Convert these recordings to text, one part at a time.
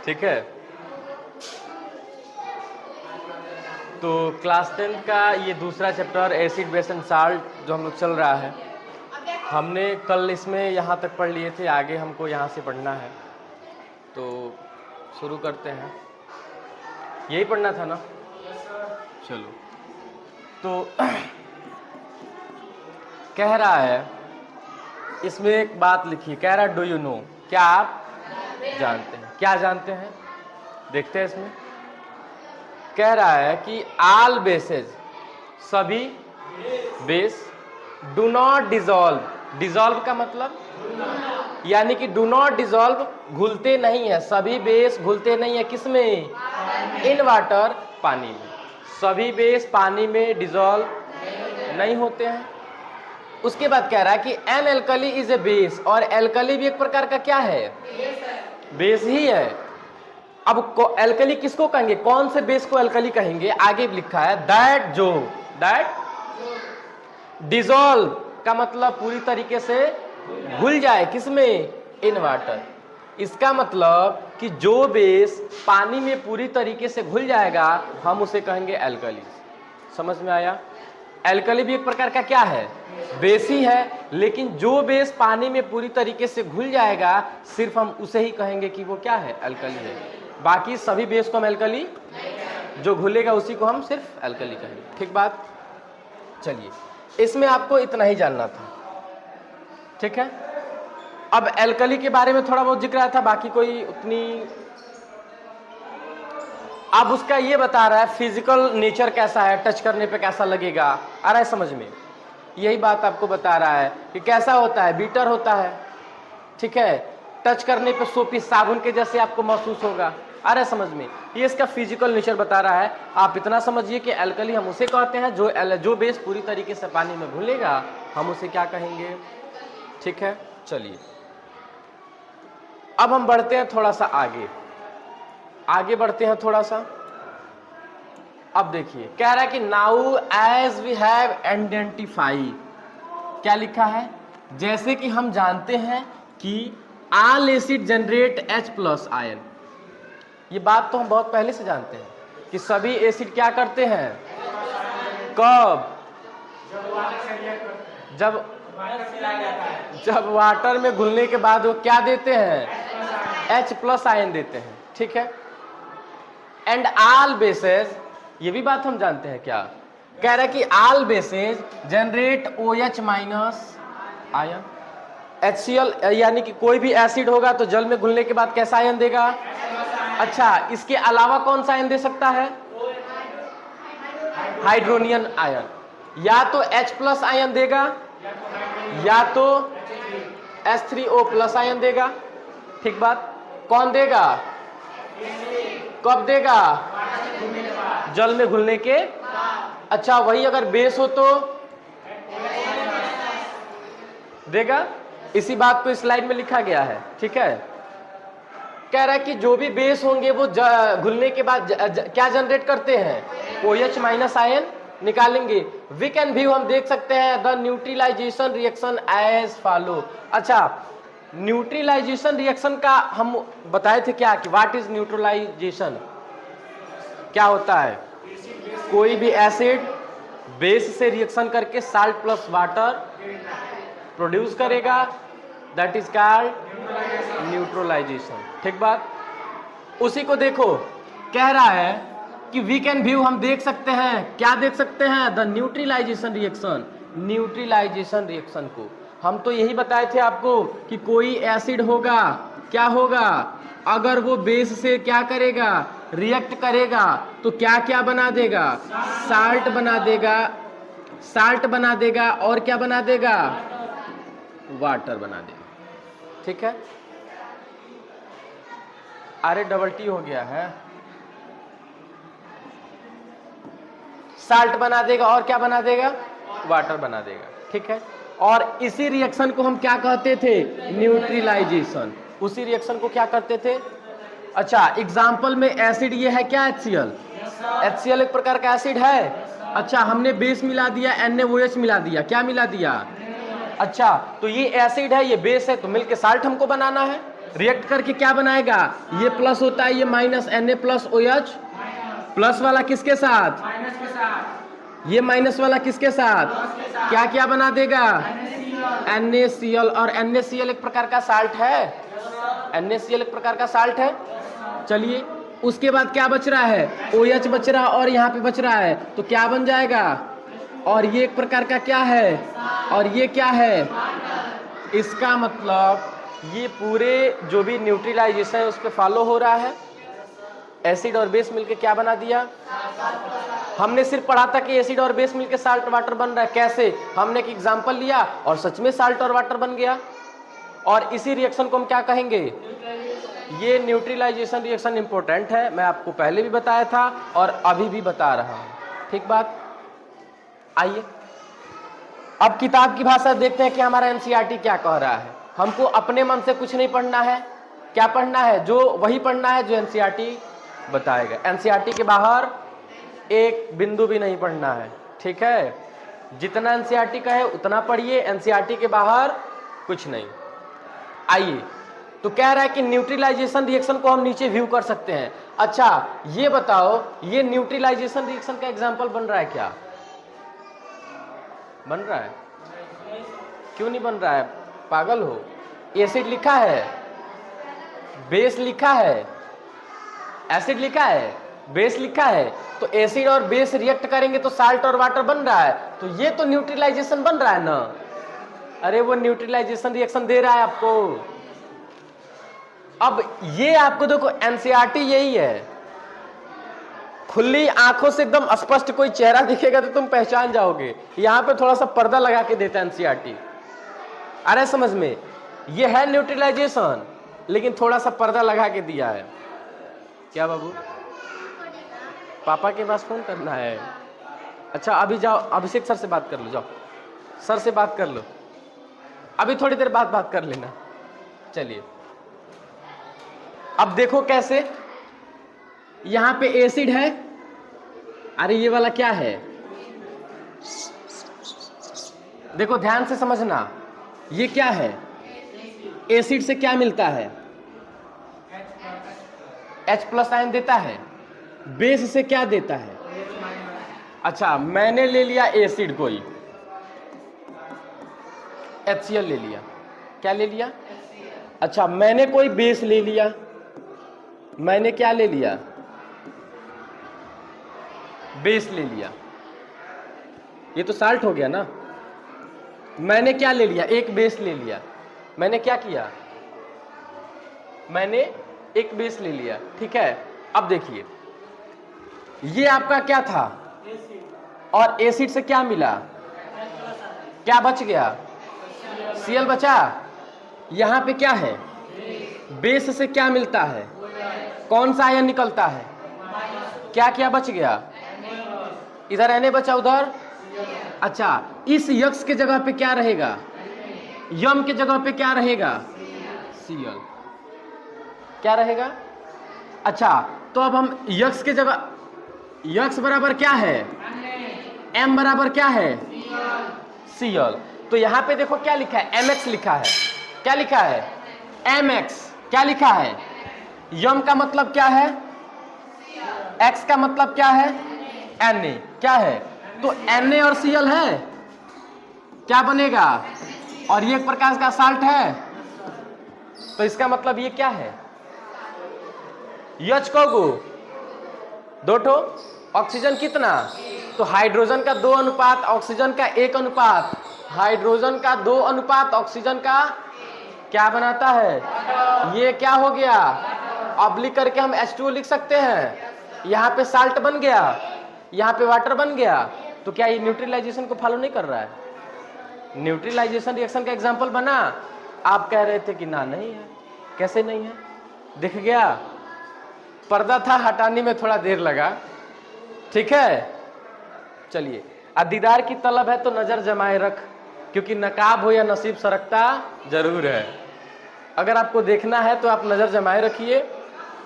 ठीक है। तो क्लास 10 का ये दूसरा chapter acid base and salt जो हम लोग चल रहा है, हमने कल इसमें यहाँ तक पढ़ लिए थे, आगे हमको यहाँ से पढ़ना है। तो शुरू करते हैं। यही पढ़ना था ना? चलो। तो कह रहा है, इसमें एक बात लिखी, कह रहा है डू यू नो, क्या आप जानते हैं? क्या जानते हैं देखते हैं इसमें। कह रहा है कि ऑल बेसेज, सभी base, do not dissolve, dissolve का मतलब यानी कि डू नॉट डिजॉल्व, घुलते नहीं है, सभी बेस घुलते नहीं है, किसमें? इन वाटर, पानी में। सभी बेस पानी में डिजॉल्व नहीं होते हैं। उसके बाद कह रहा है कि an alkali is a base, और एल्कली भी एक प्रकार का क्या है? बेस ही है। अब एल्कली किसको कहेंगे? कौन से बेस को एल्कली कहेंगे? आगे लिखा है दैट डिजॉल्व का मतलब पूरी तरीके से घुल जाए, किसमें? In water. इसका मतलब कि जो बेस पानी में पूरी तरीके से घुल जाएगा, हम उसे कहेंगे एल्कली। समझ में आया? एल्कली भी एक प्रकार का क्या है? बेस ही है, लेकिन जो बेस पानी में पूरी तरीके से घुल जाएगा, सिर्फ हम उसे ही कहेंगे कि वो क्या है? एल्कली है। बाकी सभी बेस को हम एल्कली, जो घुलेगा उसी को हम सिर्फ एल्कली कहेंगे। ठीक बात? चलिए, इसमें आपको इतना ही जानना था, ठीक है। अब एल्कली के बारे में थोड़ा बहुत जिक्र आया था, बाकी कोई उतनी। अब उसका ये बता रहा है फिजिकल नेचर कैसा है, टच करने पे कैसा लगेगा, आ रहा है समझ में? यही बात आपको बता रहा है कि कैसा होता है, बीटर होता है, ठीक है। टच करने पे सोपी साबुन के जैसे आपको महसूस होगा, आ रहा है समझ में? ये इसका फिजिकल नेचर बता रहा है। आप इतना समझिए कि एल्कली हम उसे कहते हैं जो बेस पूरी तरीके से पानी में घुलेगा, हम उसे क्या कहेंगे, ठीक है। चलिए, अब हम बढ़ते हैं थोड़ा सा आगे बढ़ते हैं थोड़ा सा। अब देखिए, कह रहा है कि now as we have identify, क्या लिखा है? जैसे कि हम जानते हैं कि all acid generate H+ ion. ये बात तो हम बहुत पहले से जानते हैं कि सभी एसिड क्या करते हैं? कब? जब वाटर में घुलने के बाद वो क्या देते हैं? H+ आयन देते हैं, ठीक है। एंड ऑल बेसेस, ये भी बात हम जानते हैं क्या? कह रहा है कि all bases generate OH- ion. HCl यानी कि कोई भी एसिड होगा तो जल में घुलने के बाद कैसा आयन देगा? अच्छा, इसके अलावा कौन सा आयन दे सकता है? हाइड्रोनियन आयन। या तो H+ आयन देगा, या तो H3O+ आयन देगा, ठीक बात। कौन देगा? कब देगा? जल में घुलने के। अच्छा, वही अगर बेस हो तो देगा। इसी बात को स्लाइड में लिखा गया है, ठीक है। कह रहा है कि जो भी बेस होंगे वो घुलने के बाद क्या जनरेट करते हैं? OH- आयन निकालेंगे। वी कैन व्यू, हम देख सकते हैं the neutralisation reaction as follow. अच्छा, न्यूट्रलाइजेशन रिएक्शन का हम बताए थे क्या, कि व्हाट इज न्यूट्रलाइजेशन, क्या होता है? कोई भी एसिड बेस से रिएक्शन करके साल्ट प्लस वाटर प्रोड्यूस करेगा, दैट इज कॉल्ड न्यूट्रलाइजेशन, ठीक बात। उसी को देखो, कह रहा है कि वी कैन व्यू, हम देख सकते हैं, क्या देख सकते हैं? The neutralisation reaction, neutralisation reaction को हम तो यही बताए थे आपको कि कोई एसिड होगा, क्या होगा? अगर वो बेस से क्या करेगा? रिएक्ट करेगा, तो क्या क्या बना देगा? साल्ट बना देगा, साल्ट बना देगा, और क्या बना देगा? वाटर बना देगा, ठीक है। अरे डबल-T हो गया है। साल्ट बना देगा, और क्या बना देगा? वाटर बना देगा, ठीक है। और इसी रिएक्शन को हम क्या कहते थे? न्यूट्रलाइजेशन। उसी रिएक्शन को क्या करते थे? अच्छा, एग्जाम्पल में एसिड ये है क्या? HCl। HCl एक प्रकार का एसिड है। अच्छा, हमने बेस मिला दिया, NaOH मिला दिया, क्या मिला दिया? अच्छा, तो ये एसिड है, ये बेस है, तो मिलके साल्ट हमको बनाना है। रिएक्ट करके क्या बनाएगा, ये प्लस होता है, ये minus Na plus OH, plus वाला किसके साथ, माइनस के साथ, ये माइनस वाला किसके साथ, क्या क्या बना देगा, NaCl। और NaCl एक प्रकार का साल्ट है, NaCl एक प्रकार का साल्ट है। चलिए, उसके बाद क्या बच रहा है, OH बच रहा और यहाँ पे बच रहा है, तो क्या बन जाएगा, और ये एक प्रकार का क्या है, और ये क्या है। इसका मतलब ये पूरे जो भी न्यूट्रलाइजेशन है उस पर फॉलो हो रहा है। एसिड और बेस मिलके क्या बना दिया, हमने सिर्फ पढ़ा था कि एसिड और बेस मिलके साल्ट वाटर बन रहा है। कैसे, हमने एक एग्जांपल लिया और सच में साल्ट और वाटर बन गया। और इसी रिएक्शन को हम क्या कहेंगे, ये न्यूट्रलाइजेशन रिएक्शन इंपॉर्टेंट है, मैं आपको पहले भी बताया था और अभी भी बता रहा हूं। ठीक बात। आइए अब किताब की भाषा देखते हैं कि हमारा एनसीईआरटी क्या कह रहा है। हमको अपने मन से कुछ नहीं पढ़ना है, क्या पढ़ना है, जो वही पढ़ना है जो एनसीईआरटी बताएगा। एनसीईआरटी के बाहर एक बिंदु भी नहीं पढ़ना है, ठीक है। जितना एनसीईआरटी का है उतना पढ़िए, एनसीईआरटी के बाहर कुछ नहीं। आइए, तो कह रहा है कि न्यूट्रलाइजेशन रिएक्शन को हम नीचे व्यू कर सकते हैं। अच्छा, ये बताओ, ये न्यूट्रलाइजेशन रिएक्शन का एग्जांपल बन रहा है क्या, बन रहा है, क्यों नहीं बन रहा है, पागल हो। एसिड लिखा है, बेस लिखा है, एसिड लिखा है, बेस लिखा है, तो एसिड और बेस रिएक्ट करेंगे तो साल्ट और वाटर बन रहा है, तो ये तो न्यूट्रलाइजेशन बन रहा है ना। अरे वो न्यूट्रलाइजेशन रिएक्शन दे रहा है आपको। अब ये आपको देखो, एनसीईआरटी यही है, खुली आंखों से एकदम स्पष्ट कोई चेहरा दिखेगा तो तुम पहचान जाओगे। यहां पे थोड़ा सा पर्दा लगा के देता है एनसीईआरटी। अरे समझ में, ये है न्यूट्रलाइजेशन लेकिन थोड़ा सा पर्दा लगा के दिया है। क्या बाबू, पापा के पास फोन करना है? अच्छा अभी जाओ, अभिषेक सर से बात कर लो, जाओ सर से बात कर लो, अभी थोड़ी देर बाद बात कर लेना। चलिए अब देखो कैसे, यहां पे एसिड है, अरे ये वाला क्या है, देखो ध्यान से समझना, ये क्या है, एसिड से क्या मिलता है, H+ आयन देता है, बेस से क्या देता है। अच्छा मैंने ले लिया एसिड, कोई HCl ले लिया, क्या ले लिया, अच्छा मैंने कोई बेस ले लिया, मैंने क्या ले लिया, बेस ले लिया, ये तो साल्ट हो गया ना। मैंने क्या ले लिया, एक बेस ले लिया, मैंने क्या किया, मैंने एक बेस ले लिया, ठीक है। अब देखिए ये आपका क्या था, और एसिड से क्या मिला, क्या बच गया, Cl बचा। यहां पे क्या है, बेस से क्या मिलता है, कौन सा आयन निकलता है, क्या क्या बच गया, इधर Na बचा, उधर। अच्छा इस यक्स के जगह पे क्या रहेगा, यम के जगह पे क्या रहेगा, Cl, क्या रहेगा। अच्छा तो अब हम यक्स के जगह, यक्स बराबर क्या है, M बराबर क्या है, Cl। तो यहां पे देखो क्या लिखा है, Mx लिखा है, क्या लिखा है, Mx, क्या लिखा है, यम का मतलब क्या है, X का मतलब क्या है, Na, क्या है, तो Na और Cl है, क्या बनेगा, और ये एक प्रकार का साल्ट है, तो इसका मतलब ये क्या है, H को दो ठो, ऑक्सीजन कितना, तो हाइड्रोजन का 2 अनुपात, ऑक्सीजन का 1 अनुपात, हाइड्रोजन का 2 अनुपात ऑक्सीजन का क्या बनाता है, ये क्या हो गया, ऑब्लिक करके हम H2O लिख सकते हैं, यहाँ पे साल्ट बन गया, यहाँ पे वाटर बन गया। तो क्या ये न्यूट्रलाइजेशन को फॉलो नहीं कर रहा है, न्यूट्रलाइजेशन रिएक्शन का एग्जांपल बना। आप कह रहे थे कि ना नहीं है, कैसे नहीं है, दिख गया, पर्दा था हटाने में थोड़ा देर लगा, ठीक है। चलिए, दीदार की तलब है तो नजर जमाए रख, क्योंकि नकाब हो या नसीब सरकता जरूर है। अगर आपको देखना है तो आप नजर जमाए रखिए,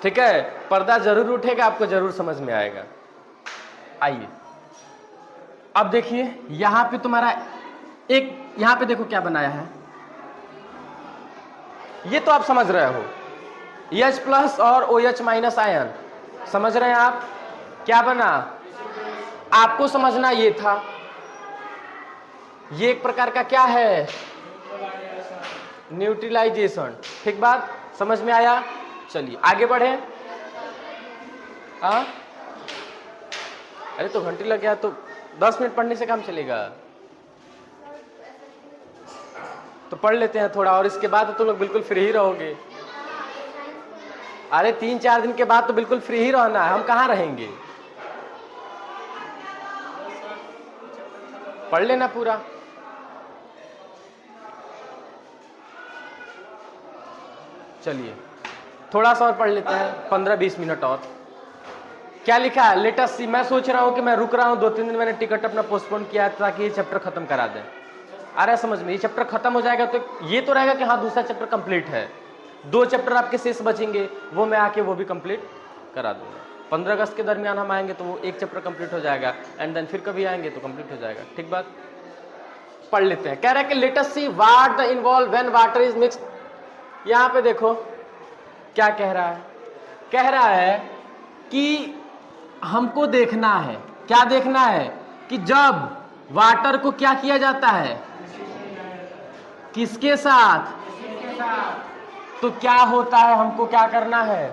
ठीक है, पर्दा जरूर उठेगा, आपको जरूर समझ में आएगा। आइए अब देखिए, यहां पे तुम्हारा एक यहां पे देखो क्या बनाया है, ये तो आप समझ रहे हो, H प्लस और OH माइनस आयन, समझ रहे हैं आप क्या बना, आपको समझना ये था, ये एक प्रकार का क्या है, न्यूट्रलाइजेशन। ठीक बात, समझ में आया। चलिए आगे बढ़े। हाँ अरे तो घंटे लग गया, तो 10 मिनट पढ़ने से काम चलेगा, तो पढ़ लेते हैं थोड़ा, और इसके बाद तो तुम लोग बिल्कुल फ्री ही रहोगे। अरे 3-4 दिन के बाद तो बिल्कुल फ्री ही रहना है, हम कहाँ रहेंगे, पढ़ लेना पूरा। चलिए थोड़ा सा और पढ़ लेते हैं, 15-20 मिनट और। क्या लिखा है, लेटेस्ट सी। मैं सोच रहा हूं कि मैं रुक रहा हूं, 2-3 दिन मैंने टिकट अपना पोस्टपोन किया ताकि ये चैप्टर खत्म करा दें। आ रहा है समझ में, ये चैप्टर खत्म हो जाएगा तो ये तो रहेगा कि हाँ दूसरा चैप्टर कंप्लीट है, 2 चैप्टर आपके शेष बचेंगे, वो मैं आके वो भी कंप्लीट करा दूंगा। 15 अगस्त के दरमियान हम आएंगे तो वो 1 चैप्टर कंप्लीट हो जाएगा, एंड देन फिर कभी आएंगे तो कंप्लीट हो जाएगा। ठीक बात, पढ़ लेते हैं। कह रहा है कि let us see what the involve when water is mixed. यहां पे देखो क्या कह रहा है, कह रहा है कि हमको देखना है, क्या देखना है, कि जब वाटर को क्या किया जाता है, किसके साथ, तो क्या होता है, हमको क्या करना है,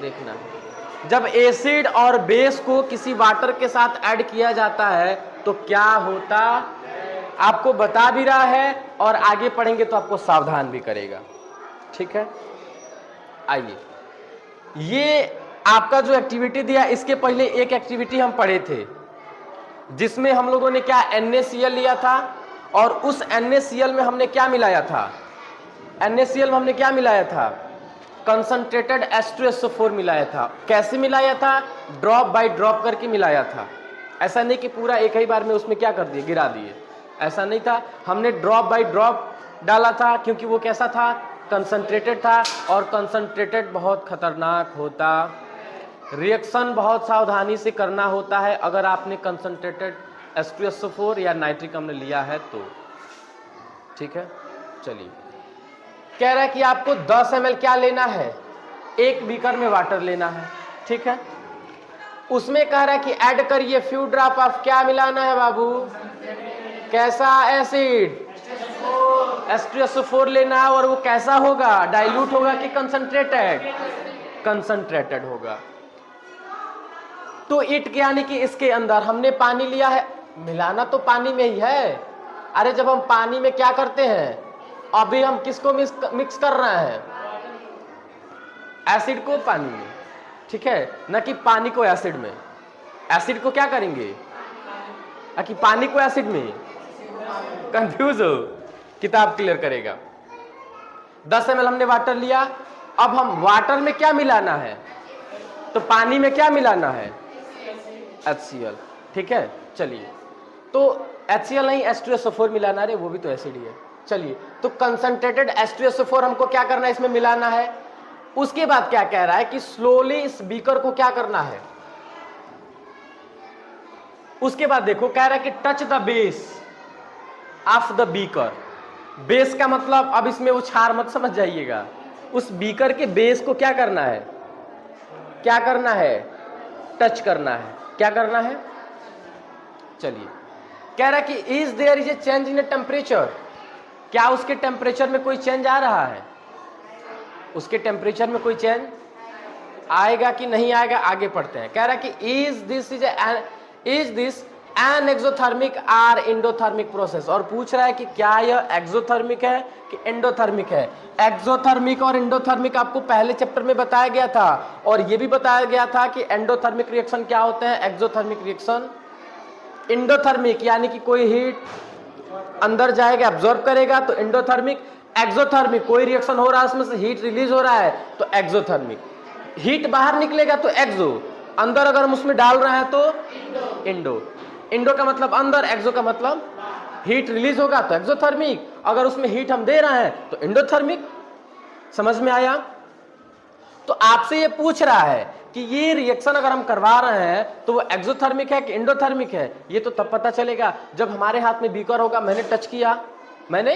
देखना है। जब एसिड और बेस को किसी वाटर के साथ ऐड किया जाता है तो क्या होता, आपको बता भी रहा है और आगे पढ़ेंगे तो आपको सावधान भी करेगा। ठीक है, आइए, ये आपका जो एक्टिविटी दिया, इसके पहले एक एक्टिविटी हम पढ़े थे जिसमें हम लोगों ने क्या NaCl लिया था, और उस NaCl में हमने क्या मिलाया था, NaCl में हमने क्या मिलाया था, कंसंट्रेटेड H2SO4 मिलाया था। कैसे मिलाया था, ड्रॉप बाय ड्रॉप करके मिलाया था। ऐसा नहीं कि पूरा एक ही बार में उसमें क्या कर दिए, गिरा दिए, ऐसा नहीं था। हमने ड्रॉप बाय ड्रॉप डाला था क्योंकि वो कैसा था, कंसंट्रेटेड था, और कंसंट्रेटेड बहुत खतरनाक होता, रिएक्शन बहुत सावधानी से करना होता है अगर आपने कंसंट्रेटेड H2SO4 या नाइट्रिक अम्ल लिया है तो। ठीक है, चलिए, कह रहा है कि आपको 10 ml क्या लेना है, एक बीकर में वाटर लेना है। ठीक है, उसमें कह रहा है कि ऐड करिए फ्यू ड्रॉप ऑफ, क्या मिलाना है बाबू, कैसा एसिड, H2SO4 लेना है, और वो कैसा होगा, डाइल्यूट होगा कि कंसंट्रेटेड, कंसंट्रेटेड होगा। तो इट यानी कि इसके अंदर हमने पानी लिया है, मिलाना तो पानी में ही है। अरे जब हम पानी में क्या करते हैं, अभी हम किसको मिक्स कर रहे हैं, एसिड को पानी में। ठीक है, न कि पानी को एसिड में। एसिड को क्या करेंगे, कि पानी को एसिड में, कंफ्यूज हो, किताब क्लियर करेगा। 10 ml हमने वाटर लिया, अब हम वाटर में क्या मिलाना है, तो पानी में क्या मिलाना है, HCl। ठीक है, चलिए, तो HCl नहीं H2SO4 मिलाना, रे वो भी तो एसिड ही है। चलिए, तो कंसंट्रेटेड H2SO4 हमको क्या करना है, इसमें मिलाना है। उसके बाद क्या कह रहा है कि स्लोली इस बीकर को क्या करना है, उसके बाद देखो कह रहा है कि touch the base of the beaker. Base का मतलब, अब इसमें उछार मत समझ जाइएगा, उस बीकर के बेस को क्या करना है, क्या करना है, टच करना है। क्या करना है, चलिए, कह रहा है कि is there is a change in temperature, क्या उसके टेम्परेचर में कोई चेंज आ रहा है, उसके टेम्परेचर में कोई चेंज आएगा कि नहीं आएगा, आगे पढ़ते हैं। कह रहा है कि is this an exothermic or endothermic process, और पूछ रहा है कि क्या यह एक्सोथर्मिक है कि एंडोथर्मिक है। एक्सोथर्मिक और एंडोथर्मिक आपको पहले चैप्टर में बताया गया था, और यह भी बताया गया था कि एंडोथर्मिक रिएक्शन क्या होते हैं, एक्सोथर्मिक रिएक्शन। एंडोथर्मिक यानी कि कोई हीट अंदर जाएगा, एब्जॉर्ब करेगा, तो एंडोथर्मिक। एक्सोथर्मिक कोई रिएक्शन हो रहा है, उसमें से हीट रिलीज हो रहा है, तो एक्सोथर्मिक। हीट बाहर निकलेगा तो एक्सो, अंदर अगर हम उसमें डाल रहे हैं तो इंडो। इंडो का मतलब अंदर, एक्सो का मतलब हीट रिलीज होगा तो एक्सोथर्मिक, अगर उसमें हीट हम दे रहे हैं तो एंडोथर्मिक। समझ में आया। तो आपसे ये पूछ रहा है कि ये रिएक्शन अगर हम करवा रहे हैं तो वो एक्सोथर्मिक है कि एंडोथर्मिक है, ये तो तब पता चलेगा जब हमारे हाथ में बीकर होगा, मैंने टच किया, मैंने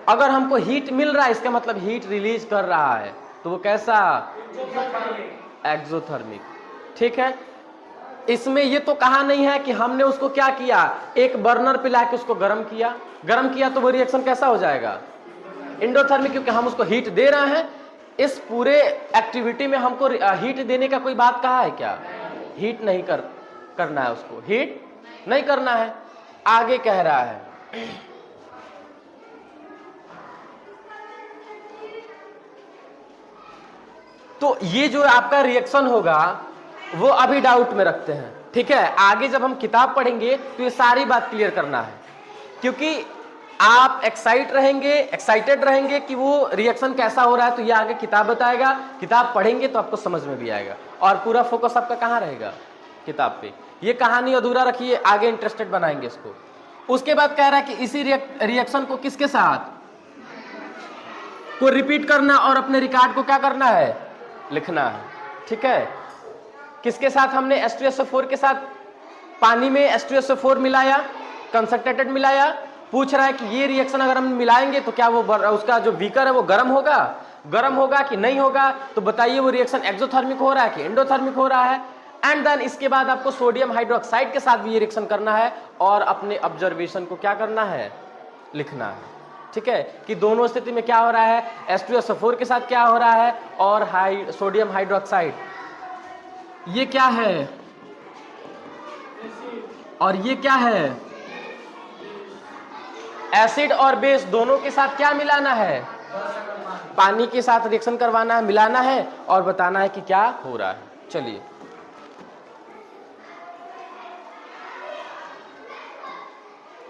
अगर हमको हीट मिल रहा है इसका मतलब हीट रिलीज कर रहा है, तो वो कैसा, एक्सोथर्मिक। ठीक है, इसमें ये तो कहा नहीं है कि हमने उसको क्या किया, एक बर्नर पे लाके उसको गर्म किया तो वो रिएक्शन कैसा हो जाएगा, एंडोथर्मिक, क्योंकि हम उसको हीट दे रहे हैं। इस पूरे एक्टिविटी में हमको हीट देने का कोई बात कहा है क्या, हीट नहीं करना है, उसको हीट नहीं करना है। आगे कह रहा है तो ये जो आपका रिएक्शन होगा वो अभी डाउट में रखते हैं, ठीक है। आगे जब हम किताब पढ़ेंगे तो ये सारी बात क्लियर करना है, क्योंकि आप एक्साइटेड रहेंगे कि वो रिएक्शन कैसा हो रहा है, तो ये आगे किताब बताएगा, किताब पढ़ेंगे तो आपको समझ में भी आएगा, और पूरा फोकस आपका कहाँ रहेगा, किताब पे। ये कहानी अधूरा रखिए, आगे इंटरेस्टेड बनाएंगे इसको। उसके बाद कह रहा है कि इसी रिएक्शन को किसके साथ को रिपीट करना और अपने रिकॉर्ड को क्या करना है, लिखना है, ठीक है। किसके साथ हमने H2SO4 के साथ पानी में H2SO4 मिलाया, कंसंट्रेटेड मिलाया। पूछ रहा है कि ये रिएक्शन अगर हम मिलाएंगे तो क्या वो उसका जो बीकर है वो गर्म होगा कि नहीं होगा, तो बताइए वो रिएक्शन एक्सोथर्मिक हो रहा है कि एंडोथर्मिक हो रहा है। एंड देन इसके बाद आपको सोडियम हाइड्रोक्साइड के साथ भी ये रिएक्शन करना है और अपने ऑब्जर्वेशन को क्या करना है, लिखना है, ठीक है, कि दोनों स्थिति में क्या हो रहा है, H2SO4 के साथ क्या हो रहा है और सोडियम हाइड्रोक्साइड, ये क्या है और ये क्या है, एसिड और बेस दोनों के साथ क्या मिलाना है, पानी के साथ रिएक्शन करवाना है, मिलाना है और बताना है कि क्या हो रहा है। चलिए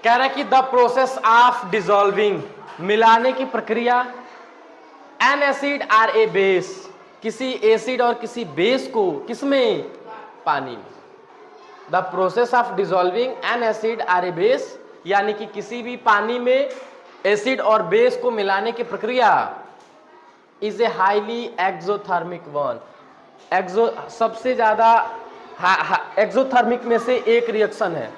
कह रहा है कि द प्रोसेस ऑफ डिसॉल्विंग, मिलाने की प्रक्रिया, an acid or a base, किसी एसिड और किसी बेस को किसमें, पानी में। The process of dissolving an acid or a base, यानी कि किसी भी पानी में एसिड और बेस को मिलाने की प्रक्रिया is a highly exothermic one. सबसे ज्यादा एक्सोथर्मिक में से एक रिएक्शन है,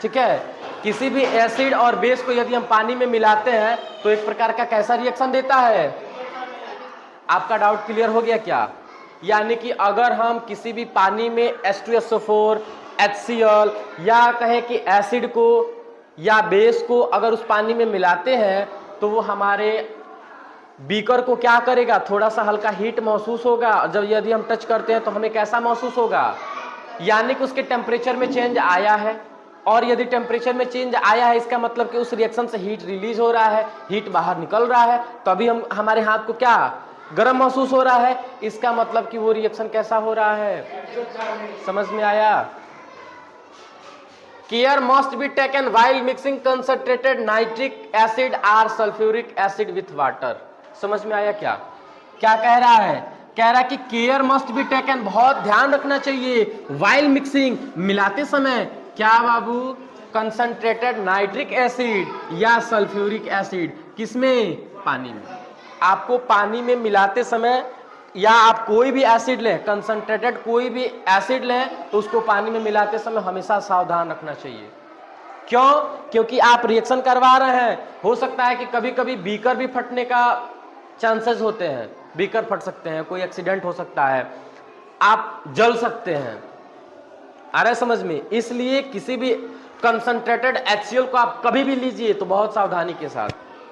ठीक है। किसी भी एसिड और बेस को यदि हम पानी में मिलाते हैं तो एक प्रकार का कैसा रिएक्शन देता है, आपका डाउट क्लियर हो गया क्या। यानी कि अगर हम किसी भी पानी में H2SO4, HCl या कहें कि एसिड को या बेस को अगर उस पानी में मिलाते हैं तो वो हमारे बीकर को क्या करेगा, थोड़ा सा हल्का हीट महसूस होगा। जब यदि हम टच करते हैं तो हमें कैसा महसूस होगा, यानी कि उसके टेम्परेचर में चेंज आया है, और यदि टेम्परेचर में चेंज आया है इसका मतलब कि उस रिएक्शन से हीट रिलीज हो रहा है, हीट बाहर निकल रहा है, तो अभी हम हमारे हाथ को क्या गर्म महसूस हो रहा है, इसका मतलब कि वो रिएक्शन कैसा हो रहा है, समझ में आया। Care must be taken while mixing concentrated nitric acid or sulphuric acid with water, समझ में आया क्या। क्या कह रहा है, कह रहा है कि केयर मस्ट बी टेकन, बहुत ध्यान रखना चाहिए, व्हाइल मिक्सिंग, मिलाते समय, क्या बाबू, कंसंट्रेटेड नाइट्रिक एसिड या सल्फ्यूरिक एसिड, किसमें, पानी में। आपको पानी में मिलाते समय या आप कोई भी एसिड लें, कंसंट्रेटेड कोई भी एसिड लें तो उसको पानी में मिलाते समय हमेशा सावधान रखना चाहिए। क्यों, क्योंकि आप रिएक्शन करवा रहे हैं, हो सकता है कि कभी कभी बीकर भी फटने का चांसेस होते हैं, बीकर फट सकते हैं, कोई एक्सीडेंट हो सकता है, आप जल सकते हैं, आ रहा है समझ में। इसलिए किसी भी कंसंट्रेटेड HCl को आप कभी भी लीजिए तो बहुत सावधानी के साथ,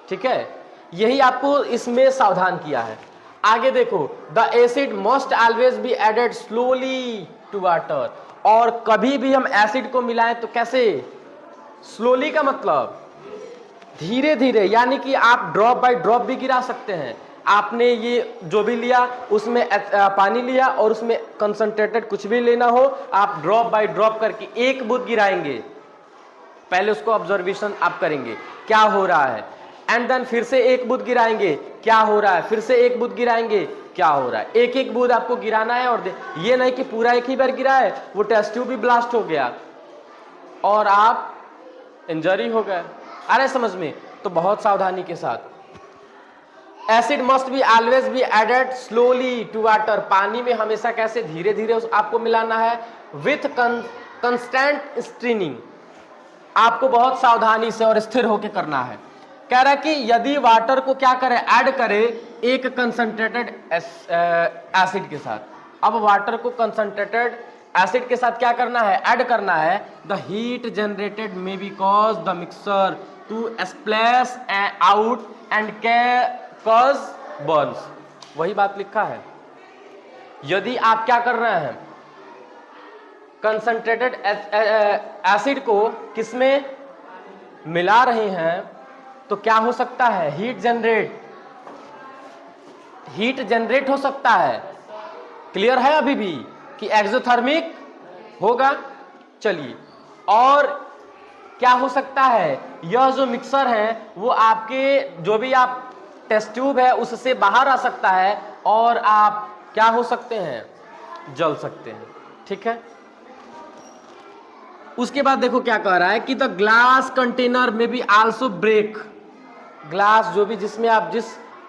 ठीक है। यही आपको इसमें सावधान किया है। आगे देखो, the acid must always be added slowly to water, और कभी भी हम एसिड को मिलाएं तो कैसे, स्लोली का मतलब धीरे धीरे, यानी कि आप ड्रॉप बाय ड्रॉप भी गिरा सकते हैं। आपने ये जो भी लिया उसमें पानी लिया और उसमें कंसंट्रेटेड कुछ भी लेना हो, आप ड्रॉप बाय ड्रॉप करके एक बूंद गिराएंगे, पहले उसको ऑब्जर्वेशन आप करेंगे क्या हो रहा है, एंड देन फिर से एक बूंद गिराएंगे क्या हो रहा है, फिर से एक बूंद गिराएंगे क्या हो रहा है। एक एक बूंद आपको गिराना है, और ये नहीं कि पूरा एक ही बार गिरा है, वो टेस्ट ट्यूब भी ब्लास्ट हो गया और आप इंजरी हो गए, आ रहे समझ में। तो बहुत सावधानी के साथ acid must be always be added slowly to water, पानी में हमेशा कैसे धीरे धीरे आपको मिलाना है, विथ कंस्टेंट स्ट्रीनिंग, आपको बहुत सावधानी से और स्थिर होकर करना है। कह रहा है कि यदि वाटर को क्या करे, ऐड करे एक कंसंट्रेटेड एसिड के साथ। अब वाटर को कंसंट्रेटेड एसिड के साथ क्या करना है, ऐड करना है। The heat generated may be cause the mixer to splash out and cause burns. वही बात लिखा है, यदि आप क्या कर रहे हैं, कंसंट्रेटेड एसिड को किसमें मिला रहे हैं, तो क्या हो सकता है, हीट जनरेट हो सकता है। क्लियर है अभी भी कि एक्सोथर्मिक होगा। चलिए, और क्या हो सकता है, यह जो मिक्सर है वो आपके जो भी आप टेस्ट ट्यूब है उससे बाहर आ सकता है और आप क्या हो सकते हैं, जल सकते हैं। ठीक है, उसके बाद देखो क्या कह रहा है कि द ग्लास कंटेनर में भी आल्सो ब्रेक। ग्लास जो भी जिसमें आप जिस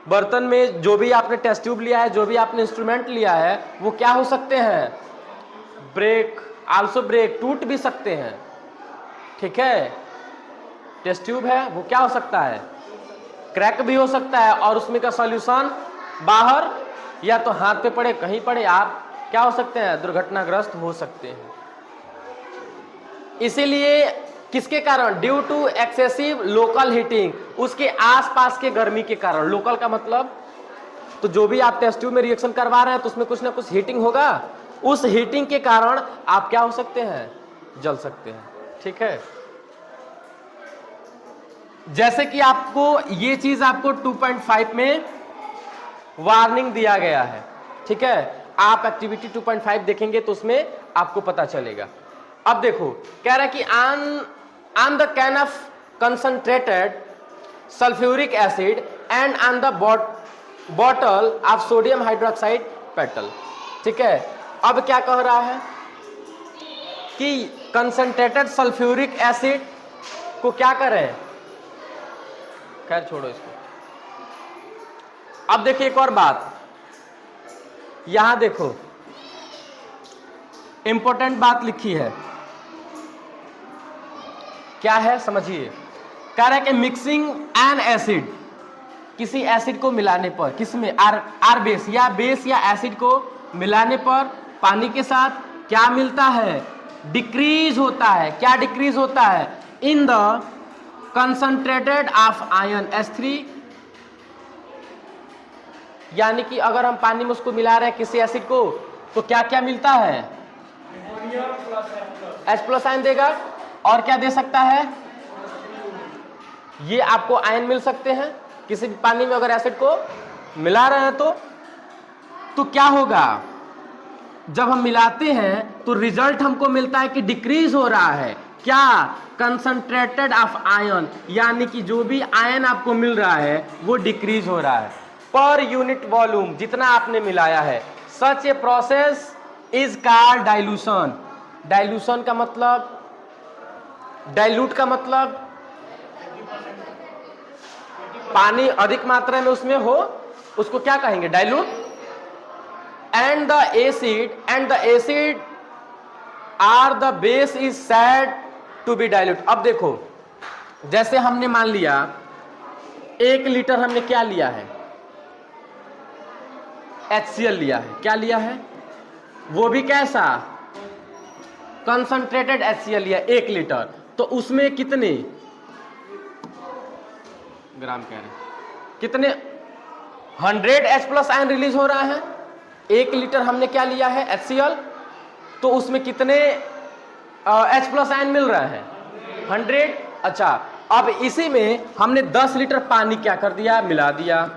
बर्तन में जो भी आपने टेस्ट ट्यूब लिया है, जो भी आपने इंस्ट्रूमेंट लिया है, वो क्या हो सकते हैं, ब्रेक, आल्सो ब्रेक, टूट भी सकते हैं। ठीक है, टेस्ट ट्यूब है वो क्या हो सकता है, क्रैक भी हो सकता है, और उसमें का सॉल्यूशन बाहर या तो हाथ पे पड़े, कहीं पड़े, आप क्या हो सकते हैं, दुर्घटनाग्रस्त हो सकते हैं। इसीलिए किसके कारण, due to excessive local heating, उसके आसपास के गर्मी के कारण। लोकल का मतलब तो जो भी आप टेस्ट ट्यूब में रिएक्शन करवा रहे हैं तो उसमें कुछ ना कुछ हीटिंग होगा, उस हीटिंग के कारण आप क्या हो सकते हैं, जल सकते हैं। ठीक है, जैसे कि आपको ये चीज आपको 2.5 में वार्निंग दिया गया है। ठीक है, आप एक्टिविटी 2.5 देखेंगे तो उसमें आपको पता चलेगा। अब देखो कह रहा है कि on the can of concentrated sulphuric acid and on the bottle of sodium hydroxide petal. ठीक है, अब क्या कह रहा है कि कंसंट्रेटेड सल्फ्यूरिक एसिड को क्या करें, खैर छोड़ो इसको। अब देखिए एक और बात, यहां देखो इंपॉर्टेंट बात लिखी है, क्या है समझिए। कह रहा है कि मिक्सिंग एन एसिड, किसी एसिड को मिलाने पर, किसमें, आर बेस या एसिड को मिलाने पर पानी के साथ क्या मिलता है, डिक्रीज होता है। क्या डिक्रीज होता है, in the concentrated of ion H3, यानी कि अगर हम पानी में उसको मिला रहे हैं किसी एसिड को तो क्या क्या मिलता है, H+ आयन देगा, और क्या दे सकता है, ये आपको आयन मिल सकते हैं किसी भी पानी में अगर एसिड को मिला रहे हैं तो क्या होगा, जब हम मिलाते हैं तो रिजल्ट हमको मिलता है कि डिक्रीज हो रहा है। क्या, कंसंट्रेटेड ऑफ आयन, यानी कि जो भी आयन आपको मिल रहा है वो डिक्रीज हो रहा है पर यूनिट वॉल्यूम, जितना आपने मिलाया है। Such a process is called dilution. Dilution का मतलब, डाइल्यूट का मतलब पानी अधिक मात्रा में उसमें हो, उसको क्या कहेंगे, dilute. And the acid or the base is said to be dilute. अब देखो जैसे हमने मान लिया 1 लीटर हमने क्या लिया है, HCl लिया है। क्या लिया है, वो भी कैसा, कंसंट्रेटेड HCl लिया 1 लीटर, तो उसमें कितने ग्राम कह रहे हैं, कितने 100 H+ आयन रिलीज हो रहा है। 1 लीटर हमने क्या लिया है, HCl, तो उसमें कितने H+ आयन मिल रहा है, 100। अच्छा, अब इसी में हमने 10 लीटर पानी क्या कर दिया, मिला दिया।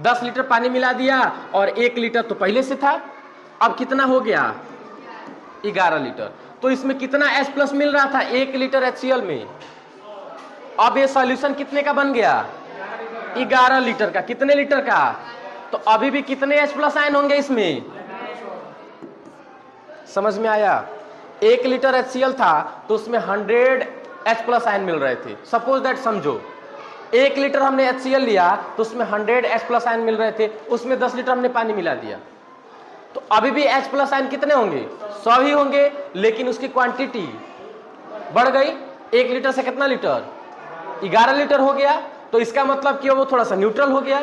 10 लीटर पानी मिला दिया और 1 लीटर तो पहले से था, अब कितना हो गया, 11 लीटर। तो इसमें कितना H+ मिल रहा था 1 लीटर HCl में। अब ये सॉल्यूशन कितने का बन गया, 11 लीटर का। कितने लीटर का, तो अभी भी कितने H+ आयन होंगे इसमें, समझ में आया। 1 लीटर HCl था तो उसमें 100 H+ आयन मिल रहे थे। सपोज दैट, समझो 1 लीटर हमने HCl लिया तो उसमें 100 H प्लस आयन मिल रहे थे, उसमें 10 लीटर हमने पानी मिला दिया, तो अभी भी H प्लस आयन कितने होंगे? 100 ही होंगे, लेकिन उसकी क्वांटिटी बढ़ गई। 1 लीटर से कितना लीटर? 11 लीटर हो गया। तो इसका मतलब कि वो थोड़ा सा न्यूट्रल हो गया,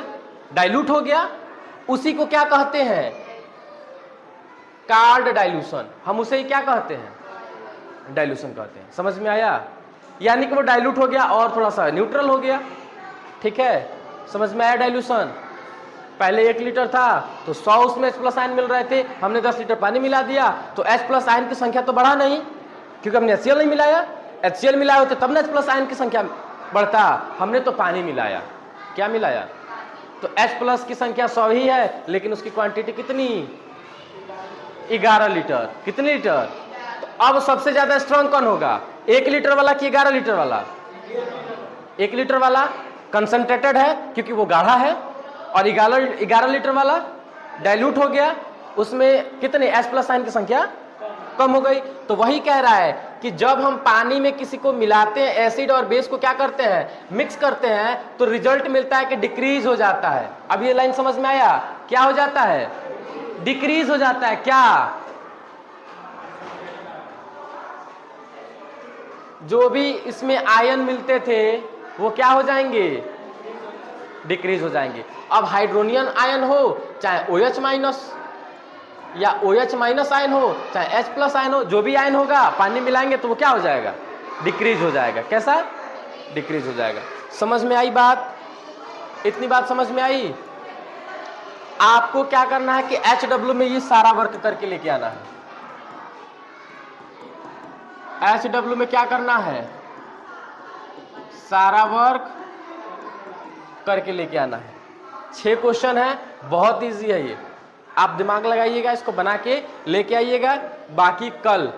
डाइल्यूट हो गया। उसी को क्या कहते हैं? Card dilution. हम उसे ही क्या कहते हैं? डाइल्यूशन कहते हैं। समझ में आया? यानी कि वो डाइल्यूट हो गया और थोड़ा सा न्यूट्रल हो गया। ठीक है, समझ में आया डाइल्यूशन? पहले 1 लीटर था तो 100 उसमें H प्लस आयन मिल रहे थे, हमने 10 लीटर पानी मिला दिया तो H प्लस आयन की संख्या तो बढ़ा नहीं, क्योंकि हमने HCl नहीं मिलाया। HCl मिलाया होते तब ना H प्लस आयन की संख्या बढ़ता, हमने तो पानी मिलाया। क्या मिलाया? तो H प्लस की संख्या 100 ही है, लेकिन उसकी क्वांटिटी कितनी? 11 लीटर। कितने लीटर? तो अब सबसे ज्यादा स्ट्रांग कौन होगा? 1 लीटर वाला कि 11 लीटर वाला? 1 लीटर वाला कंसंट्रेटेड है क्योंकि वो गाढ़ा है, और 11 लीटर वाला डाइल्यूट हो गया, उसमें कितने H प्लस आयन की संख्या कम हो गई। तो वही कह रहा है कि जब हम पानी में किसी को मिलाते हैं, एसिड और बेस को क्या करते हैं? मिक्स करते हैं, तो रिजल्ट मिलता है कि डिक्रीज हो जाता है। अब ये लाइन समझ में आया? क्या हो जाता है? डिक्रीज हो जाता है। क्या? जो भी इसमें आयन मिलते थे वो क्या हो जाएंगे? डिक्रीज हो जाएंगे। अब हाइड्रोनियन आयन हो चाहे OH माइनस या OH माइनस आयन हो चाहे H प्लस आयन हो, जो भी आयन होगा पानी मिलाएंगे तो वो क्या हो जाएगा? डिक्रीज हो जाएगा। कैसा? डिक्रीज हो जाएगा। समझ में आई बात? इतनी बात समझ में आई? आपको क्या करना है कि HW में ये सारा वर्क करके लेके आना है। HW में क्या करना है? सारा वर्क करके लेके आना है। 6 क्वेश्चन है, बहुत इजी है ये। आप दिमाग लगाइएगा, इसको बना के लेके आइएगा। बाकी कल